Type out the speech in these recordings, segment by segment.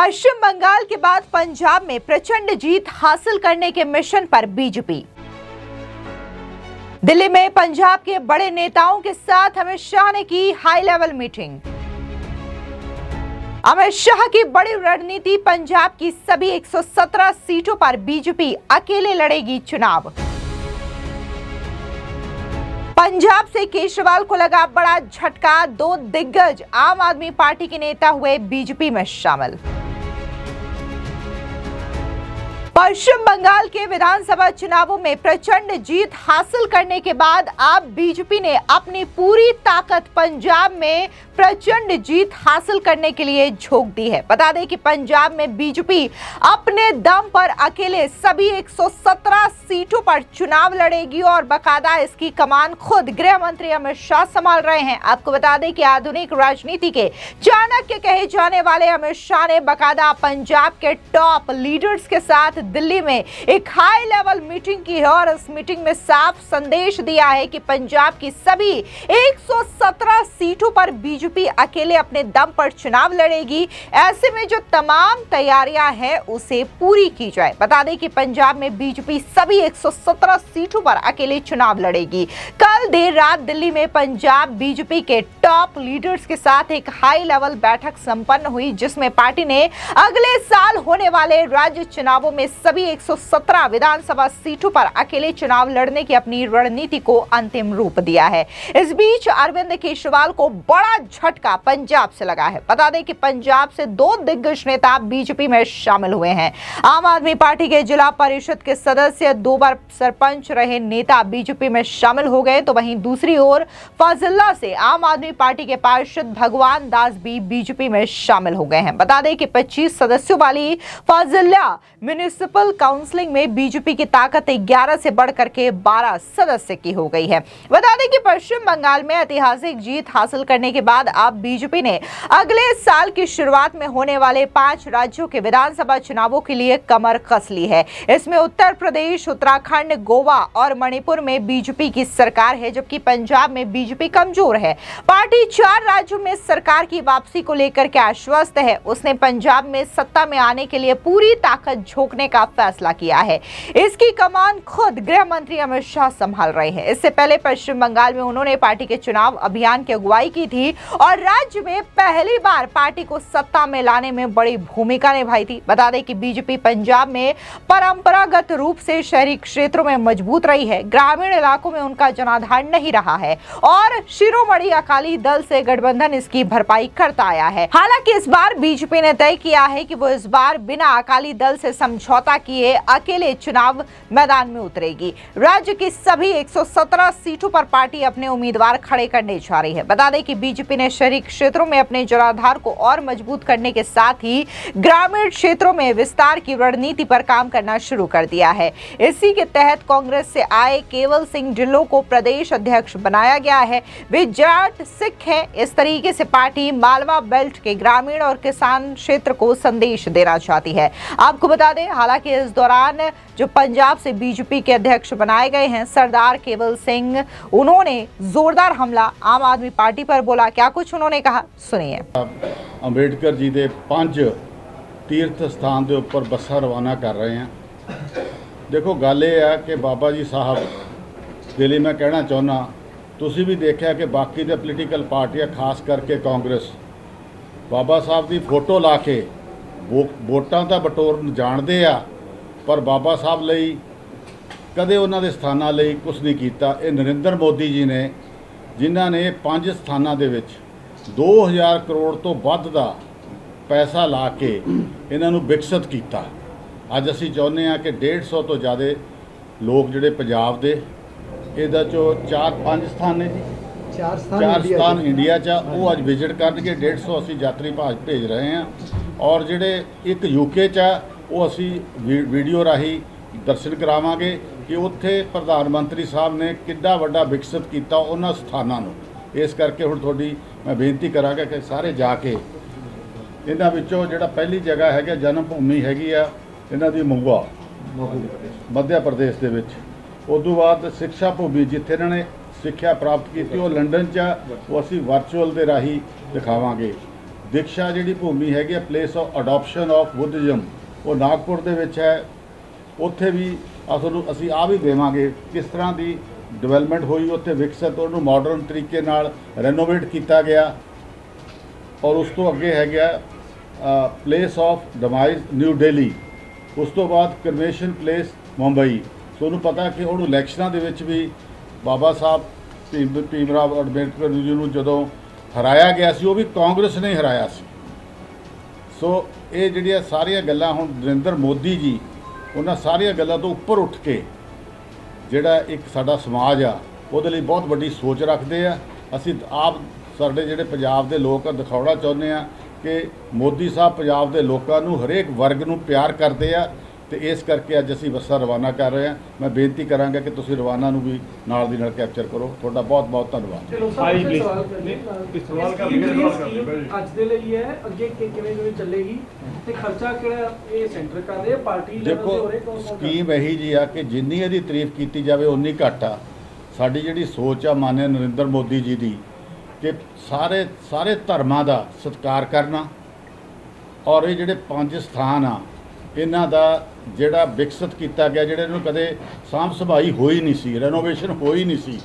पश्चिम बंगाल के बाद पंजाब में प्रचंड जीत हासिल करने के मिशन पर बीजेपी। दिल्ली में पंजाब के बड़े नेताओं के साथ अमित शाह ने की high level meeting. Amit Shah की बड़ी रणनीति, पंजाब की सभी 117 सीटों पर बीजेपी अकेले लड़ेगी चुनाव। पंजाब से केजरीवाल को लगा बड़ा झटका, 2 दिग्गज आम आदमी पार्टी के नेता हुए बीजेपी में शामिल। पश्चिम बंगाल के विधानसभा चुनावों में प्रचंड जीत हासिल करने के बाद अब बीजेपी ने अपनी पूरी ताकत पंजाब में प्रचंड जीत हासिल करने के लिए झोंक दी है। बता दें कि पंजाब में बीजेपी अपने दम पर अकेले सभी 117 सीटों पर चुनाव लड़ेगी और बाकायदा इसकी कमान खुद गृह मंत्री अमित शाह संभाल रहे हैं। आपको बता दें कि आधुनिक राजनीति के चाणक्य कहे जाने वाले अमित शाह ने बाकायदा पंजाब के टॉप लीडर्स के साथ दिल्ली में एक हाई लेवल मीटिंग की है और इस मीटिंग में साफ संदेश दिया है कि पंजाब की सभी 117 सीटों पर बीजेपी अकेले अपने दम पर चुनाव लड़ेगी। ऐसे में जो तमाम तैयारियां हैं उसे पूरी की जाए। बता दें कि पंजाब में बीजेपी सभी 117 सीटों पर अकेले चुनाव लड़ेगी। कल देर रात दिल्ली में पंजाब बीजेपी के टॉप लीडर्स के साथ एक हाई लेवल बैठक संपन्न हुई, जिसमें पार्टी ने अगले साल होने वाले राज्य चुनावों में सभी 117 विधानसभा सीटों पर अकेले चुनाव लड़ने की अपनी रणनीति को अंतिम रूप दिया है। इस बीच अरविंद केजरीवाल को बड़ा झटका पंजाब से लगा है। बता दें कि पंजाब से 2 दिग्गज नेता बीजेपी में शामिल हुए हैं। आम आदमी पार्टी के जिला परिषद के सदस्य, 2 बार सरपंच रहे नेता बीजेपी में शामिल हो गए, तो वहीं दूसरी ओर फाजिल्ला से आम आदमी पार्टी के पार्षद भगवान दास भी बीजेपी में शामिल हो गए हैं। बता दें कि 25 सदस्यों वाली फाजिल्ला म्युनिसिपल काउंसिलिंग में बीजेपी की ताकत 11 से बढ़कर के 12 सदस्य की हो गई है। बता दें कि पश्चिम बंगाल में ऐतिहासिक जीत हासिल करने के बाद अब बीजेपी ने अगले साल की शुरुआत में होने वाले 5 राज्यों के विधानसभा चुनावों के लिए कमर कस ली है। इसमें उत्तर प्रदेश, उत्तराखंड, गोवा और मणिपुर में बीजेपी की सरकार है, जबकि पंजाब में बीजेपी कमजोर है। पार्टी 4 राज्यों में सरकार की वापसी को लेकर के आश्वस्त है। उसने पंजाब में सत्ता में आने के लिए पूरी ताकत झोंकने का फैसला किया है। इसकी कमान खुद गृह मंत्री अमित शाह संभाल रहे हैं। इससे पहले पश्चिम बंगाल में उन्होंने पार्टी के चुनाव अभियान की अगुवाई की थी और राज्य में पहली बार पार्टी को सत्ता में लाने में बड़ी भूमिका निभाई थी। बता दें कि बीजेपी पंजाब में परंपरागत रूप से शहरी क्षेत्रों में मजबूत रही है, ग्रामीण इलाकों में उनका जनाधार नहीं रहा है और शिरोमणि अकाली दल से गठबंधन इसकी भरपाई करता आया है। हालांकि इस बार बीजेपी ने तय किया है कि वो इस बार बिना अकाली दल से समझौता किए अकेले चुनाव मैदान में उतरेगी। राज्य की सभी 117 सीटों पर पार्टी अपने उम्मीदवार खड़े करने जा रही है। बता दें कि बीजेपी ने शहरी क्षेत्रों में अपने जनाधार को और मजबूत करने के साथ ही ग्रामीण क्षेत्रों में विस्तार की रणनीति पर काम करना शुरू कर दिया है। इसी के तहत कांग्रेस से आए केवल सिंह ढिल्लों को प्रदेश अध्यक्ष बनाया गया है। वे जाट सिख हैं। इस तरीके से पार्टी मालवा बेल्ट के ग्रामीण और किसान क्षेत्र को संदेश देना चाहती है। आपको बता दें, हालांकि इस दौरान जो पंजाब से बीजेपी के अध्यक्ष बनाए गए हैं सरदार केवल सिंह, उन्होंने जोरदार हमला आम आदमी पार्टी पर बोला। क्या कुछ उन्होंने कहा, सुनिए। अंबेडकर जी के 5 तीर्थ स्थान के ऊपर बसा रवाना कर रहे हैं। देखो, गल ये है कि बाबा जी साहब दिल्ली में कहना चाहना, तुसी भी देखा कि बाकी दे पोलीटिकल पार्टियां खास करके कांग्रेस बाबा साहब की फोटो ला के वोटां तां बटोरन जाणदे आ, पर बाबा साहब लई कदे उन्हां दे स्थानां लई कुछ नहीं कीता। ये नरेंद्र मोदी जी ने, जिन्हां ने 5 स्थानां दे विच 2000 करोड़ तो वध दा पैसा ला के इन्हां नूं विकसित कीता। अज असीं चाहुंदे आ कि 150 तो ज़्यादा लोग जिहड़े पंजाब दे, इहदा चो 4-5 स्थान ने जी, 4 स्थान इंडिया च वो अज विजिट करनगे। 150 असीं यात्री भेज रहे हैं और जिहड़े एक यूके च वो असी वीडियो राही दर्शन करावांगे कि उत्थे प्रधानमंत्री साहब ने किड्डा वड्डा विकसित किया उन्हां स्थानां नूं। इस करके हुण तुहाडी मैं बेनती करांगा कि सारे जाके इन्हां विचों जिहड़ा पहली जगह है जन्म भूमि हैगी आ इन्हां दी महुआ मध्य प्रदेश दे विच, उदों बाद सिक्शा भूमि जिथे इन्हां ने सिक्ख्या प्राप्त की वो लंडन च, वो असी वर्चुअल दे राही दिखावांगे। ਦੀਕਸ਼ਾ ਜਿਹੜੀ ਭੂਮੀ ਹੈਗੀ ਆ ਪਲੇਸ ਆਫ ਅਡਾਪਸ਼ਨ ਆਫ ਬੁੱਧਿਜ਼ਮ ਉਹ ਨਾਗਪੁਰ ਦੇ ਵਿੱਚ ਹੈ। ਉੱਥੇ ਵੀ ਤੁਹਾਨੂੰ ਅਸੀਂ ਆ ਵੀ ਦੇਵਾਂਗੇ ਕਿਸ ਤਰ੍ਹਾਂ ਦੀ ਡਿਵੈਲਪਮੈਂਟ ਹੋਈ, ਉੱਥੇ ਵਿਕਸਿਤ ਉਹਨੂੰ ਮਾਡਰਨ ਤਰੀਕੇ ਨਾਲ ਰੈਨੋਵੇਟ ਕੀਤਾ ਗਿਆ। ਔਰ ਉਸ ਤੋਂ ਅੱਗੇ ਹੈਗਾ ਪਲੇਸ ਆਫ ਡਿਮਾਈਜ਼ ਨਿਊ ਦਿੱਲੀ, ਉਸ ਤੋਂ ਬਾਅਦ ਕਰਮੇਸ਼ਨ ਪਲੇਸ ਮੁੰਬਈ। ਤੁਹਾਨੂੰ ਪਤਾ ਕਿ ਉਹਨੂੰ ਇਲੈਕਸ਼ਨਾਂ ਦੇ ਵਿੱਚ ਵੀ ਬਾਬਾ ਸਾਹਿਬ ਭੀਮ ਰਾਓ ਅੰਬੇਡਕਰ ਜੀ ਨੂੰ ਜਦੋਂ ਹਰਾਇਆ ਗਿਆ ਸੀ ਉਹ ਵੀ ਕਾਂਗਰਸ ਨੇ ਹਰਾਇਆ ਸੀ। ਸੋ ਇਹ ਜਿਹੜੀਆਂ ਸਾਰੀਆਂ ਗੱਲਾਂ ਹੁਣ ਨਰਿੰਦਰ ਮੋਦੀ ਜੀ ਉਹਨਾਂ ਸਾਰੀਆਂ ਗੱਲਾਂ ਤੋਂ ਉੱਪਰ ਉੱਠ ਕੇ ਜਿਹੜਾ ਇੱਕ ਸਾਡਾ ਸਮਾਜ ਆ ਉਹਦੇ ਲਈ ਬਹੁਤ ਵੱਡੀ ਸੋਚ ਰੱਖਦੇ ਆ। ਅਸੀਂ ਆਪ ਸਾਡੇ ਜਿਹੜੇ ਪੰਜਾਬ ਦੇ ਲੋਕ ਆ ਦਿਖਾਉਣਾ ਚਾਹੁੰਦੇ ਆ ਕਿ ਮੋਦੀ ਸਾਹਿਬ ਪੰਜਾਬ ਦੇ ਲੋਕਾਂ ਨੂੰ ਹਰੇਕ ਵਰਗ ਨੂੰ ਪਿਆਰ ਕਰਦੇ ਆ ਤੇ ਇਸ ਕਰਕੇ ਅੱਜ ਅਸੀਂ ਬੱਸਾਂ ਰਵਾਨਾ ਕਰ ਰਹੇ ਹਾਂ। ਮੈਂ ਬੇਨਤੀ ਕਰਾਂਗਾ ਕਿ ਤੁਸੀਂ ਰਵਾਨਾ ਨੂੰ ਵੀ ਨਾਲ ਦੀ ਨਾਲ ਕੈਪਚਰ ਕਰੋ। ਤੁਹਾਡਾ ਬਹੁਤ ਬਹੁਤ ਧੰਨਵਾਦ। ਅੱਜ ਦੇ ਲਈ ਹੈ, ਅੱਗੇ ਕਿਵੇਂ ਚੱਲੇਗੀ ਤੇ ਖਰਚਾ ਕਿਹੜਾ ਇਹ ਸੈਂਟਰ ਕਰ ਰਿਹਾ, ਪਾਰਟੀ ਦੇਖੋ ਸਕੀਮ ਇਹੀ ਜੀ ਆ ਕਿ ਜਿੰਨੀ ਇਹਦੀ ਤਾਰੀਫ ਕੀਤੀ ਜਾਵੇ ਉਨੀ ਘੱਟ ਆ। ਸਾਡੀ ਜਿਹੜੀ ਸੋਚ ਆ ਮਾਨਯ ਨਰਿੰਦਰ ਮੋਦੀ ਜੀ ਦੀ ਕਿ ਸਾਰੇ ਧਰਮਾਂ ਦਾ ਸਤਿਕਾਰ ਕਰਨਾ ਔਰ ਇਹ ਜਿਹੜੇ 5 ਸਥਾਨ ਆ ਇਹਨਾਂ ਦਾ ਜਿਹੜਾ ਵਿਕਸਿਤ ਕੀਤਾ ਗਿਆ, ਜਿਹੜੇ ਇਹਨੂੰ ਕਦੇ ਸਾਂਭ ਸੰਭਾਈ ਹੋਈ ਨਹੀਂ ਸੀ, ਰੈਨੋਵੇਸ਼ਨ ਹੋਈ ਨਹੀਂ ਸੀ।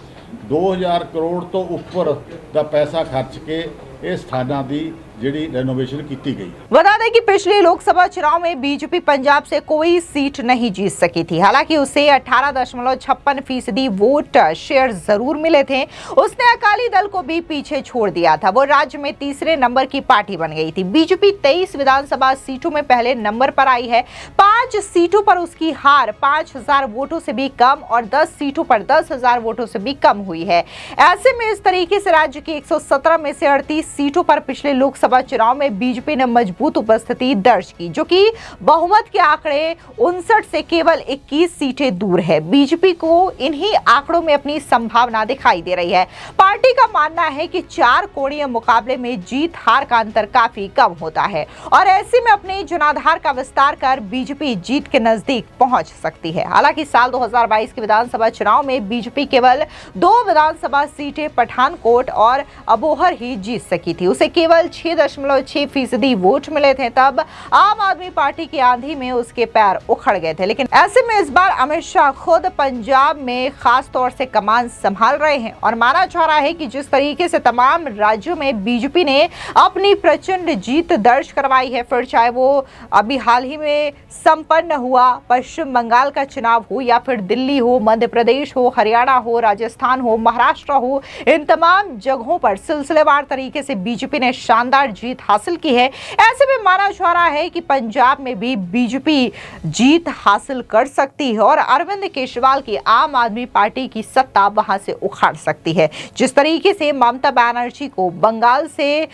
2000 ਕਰੋੜ ਤੋਂ ਉੱਪਰ ਦਾ ਪੈਸਾ ਖਰਚ ਕੇ ਇਹ सथाना की ਜਿਹੜੀ रेनोवेशन की गई। बता दें कि पिछले लोकसभा चुनाव में बीजेपी पंजाब से कोई सीट नहीं जीत सकी थी। हालांकि उसे 18.56% वोट शेयर जरूर मिले थे। उसने अकाली दल को भी पीछे छोड़ दिया था। वो राज्य में तीसरे नंबर की पार्टी बन गई थी। बीजेपी 23 विधानसभा सीटों में पहले नंबर पर आई है। 5 सीटों पर उसकी हार 5000 वोटों से भी कम और 10 सीटों पर 10,000 वोटों से भी कम हुई है। ऐसे में इस तरीके से राज्य की 117 में से 38 सीटों पर पिछले लोकसभा चुनाव में बीजेपी ने मजबूत उपस्थिति दर्ज की, जो कि बहुमत के आंकड़े 59 से केवल 21 सीटें दूर है। बीजेपी को इन्हीं आंकड़ों में अपनी संभावना दिखाई दे रही है। पार्टी का मानना है कि 4 कोणीय मुकाबले में जीत हार का अंतर काफी कम होता है और ऐसे में अपने जनाधार का विस्तार कर बीजेपी जीत के नजदीक पहुंच सकती है। हालांकि साल 2022 के विधानसभा चुनाव में बीजेपी केवल 2 विधानसभा सीटें पठानकोट और अबोहर ही जीत सकी थी। उसे केवल 6.6% वोट मिले थे। तब आम आदमी पार्टी की आंधी में उसके पैर उखड़ गए थे। लेकिन ऐसे में इस बार अमित शाह खुद पंजाब में खास तौर से कमान संभाल रहे हैं और माना जा रहा है कि जिस तरीके से तमाम राज्यों में बीजेपी ने अपनी प्रचंड जीत दर्ज करवाई है, फिर चाहे वो अभी हाल ही में संपन्न हुआ पश्चिम बंगाल का चुनाव हो या फिर दिल्ली हो, मध्य प्रदेश हो, हरियाणा हो, राजस्थान हो, महाराष्ट्र हो, इन तमाम जगहों पर सिलसिलेवार तरीके से बीजेपी ने शानदार जीत हासिल की है। ऐसे में माना जा रहा है कि पंजाब में भी बीजेपी जीत हासिल कर सकती है और अरविंद केजरीवाल की आम आदमी पार्टी की सत्ता वहां से उखाड़ सकती है। जिस तरीके से ममता बनर्जी को बंगाल से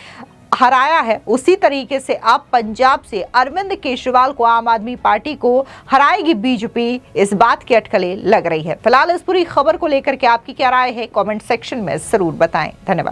हराया है, उसी तरीके से अब पंजाब से अरविंद केजरीवाल को आम आदमी पार्टी को हराएगी बीजेपी। इस बात की अटकलें लग रही है। फिलहाल इस पूरी खबर को लेकर के आपकी क्या राय है, कमेंट सेक्शन में जरूर बताएं। धन्यवाद।